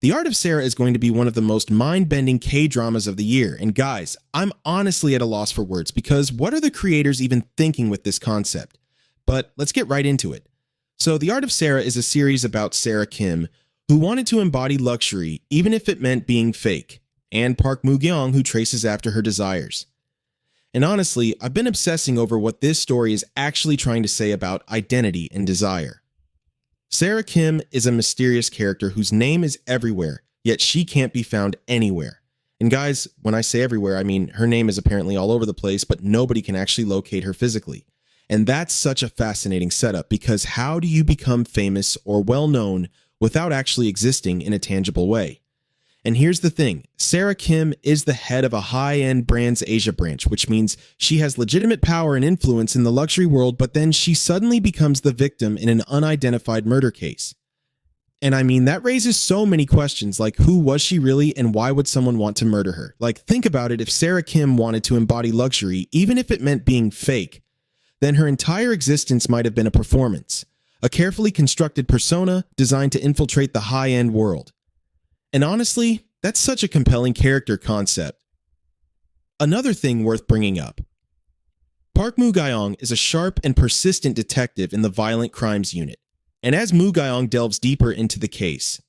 The Art of Sarah is going to be one of the most mind-bending K-dramas of the year, and guys, I'm honestly at a loss for words because what are the creators even thinking with this concept? But let's get right into it. So, The Art of Sarah is a series about Sarah Kim, who wanted to embody luxury even if it meant being fake, and Park Moo-gyeong, who traces after her desires. And honestly, I've been obsessing over what this story is actually trying to say about identity and desire. Sarah Kim is a mysterious character whose name is everywhere, yet she can't be found anywhere. And guys, when I say everywhere, I mean her name is apparently all over the place, but nobody can actually locate her physically. And that's such a fascinating setup because how do you become famous or well-known without actually existing in a tangible way? And here's the thing, Sarah Kim is the head of a high-end brand's Asia branch, which means she has legitimate power and influence in the luxury world, but then she suddenly becomes the victim in an unidentified murder case. And I mean, that raises so many questions, like who was she really and why would someone want to murder her? Like, think about it, if Sarah Kim wanted to embody luxury, even if it meant being fake, then her entire existence might have been a performance, a carefully constructed persona designed to infiltrate the high-end world. And honestly, that's such a compelling character concept. Another thing worth bringing up. Park Moo-gyeong is a sharp and persistent detective in the Violent Crimes Unit, and as Moo-gyeong delves deeper into the case,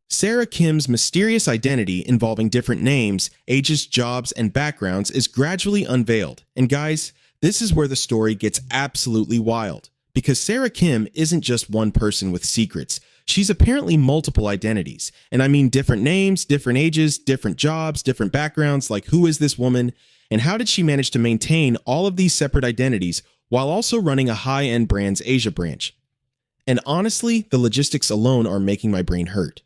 Sarah Kim's mysterious identity involving different names, ages, jobs, and backgrounds is gradually unveiled. And guys, this is where the story gets absolutely wild, because Sarah Kim isn't just one person with secrets. She's apparently multiple identities, and I mean different names, different ages, different jobs, different backgrounds, like who is this woman, and how did she manage to maintain all of these separate identities while also running a high-end brand's Asia branch? And honestly, the logistics alone are making my brain hurt,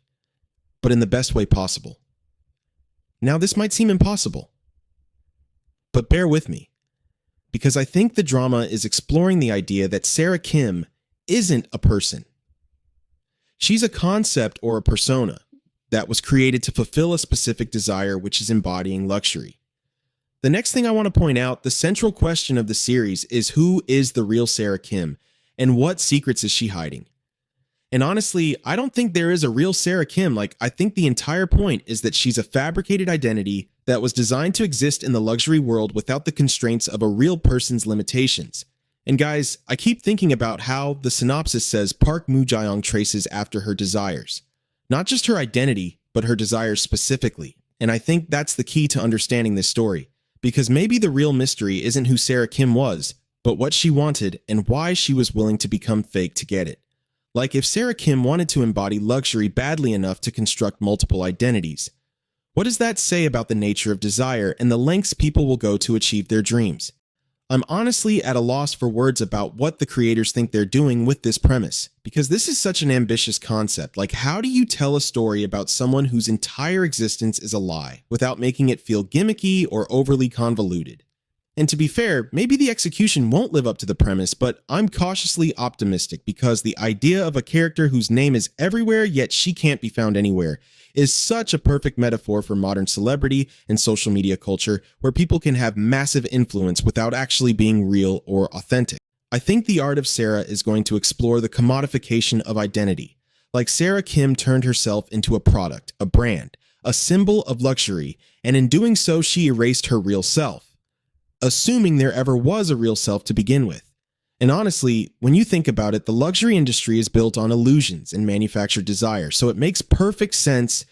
but in the best way possible. Now, this might seem impossible, but bear with me, because I think the drama is exploring the idea that Sarah Kim isn't a person. She's a concept or a persona that was created to fulfill a specific desire, which is embodying luxury. The next thing I want to point out, the central question of the series is who is the real Sarah Kim and what secrets is she hiding? And honestly, I don't think there is a real Sarah Kim. I think the entire point is that she's a fabricated identity that was designed to exist in the luxury world without the constraints of a real person's limitations. And guys, I keep thinking about how the synopsis says Park Moo-gyeong traces after her desires. Not just her identity, but her desires specifically. And I think that's the key to understanding this story, because maybe the real mystery isn't who Sarah Kim was, but what she wanted and why she was willing to become fake to get it. Like if Sarah Kim wanted to embody luxury badly enough to construct multiple identities, what does that say about the nature of desire and the lengths people will go to achieve their dreams? I'm honestly at a loss for words about what the creators think they're doing with this premise, because this is such an ambitious concept. Like, how do you tell a story about someone whose entire existence is a lie without making it feel gimmicky or overly convoluted? And to be fair, maybe the execution won't live up to the premise, but I'm cautiously optimistic because the idea of a character whose name is everywhere yet she can't be found anywhere is such a perfect metaphor for modern celebrity and social media culture where people can have massive influence without actually being real or authentic. I think The Art of Sarah is going to explore the commodification of identity. Like Sarah Kim turned herself into a product, a brand, a symbol of luxury, and in doing so she erased her real self, assuming there ever was a real self to begin with. And honestly, when you think about it, the luxury industry is built on illusions and manufactured desire, so it makes perfect sense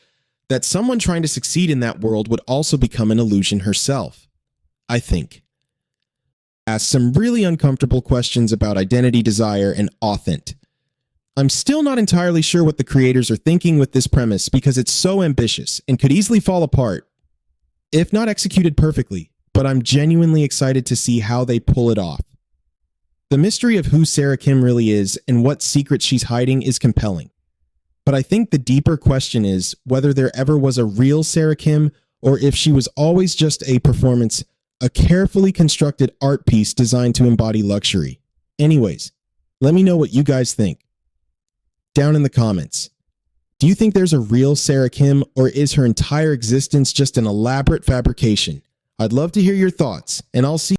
that someone trying to succeed in that world would also become an illusion herself, I think. Ask some really uncomfortable questions about identity, desire, and authentic. I'm still not entirely sure what the creators are thinking with this premise because it's so ambitious and could easily fall apart, if not executed perfectly, but I'm genuinely excited to see how they pull it off. The mystery of who Sarah Kim really is and what secrets she's hiding is compelling. But I think the deeper question is whether there ever was a real Sarah Kim or if she was always just a performance, a carefully constructed art piece designed to embody luxury. Anyways, let me know what you guys think down in the comments. Do you think there's a real Sarah Kim or is her entire existence just an elaborate fabrication? I'd love to hear your thoughts, and I'll see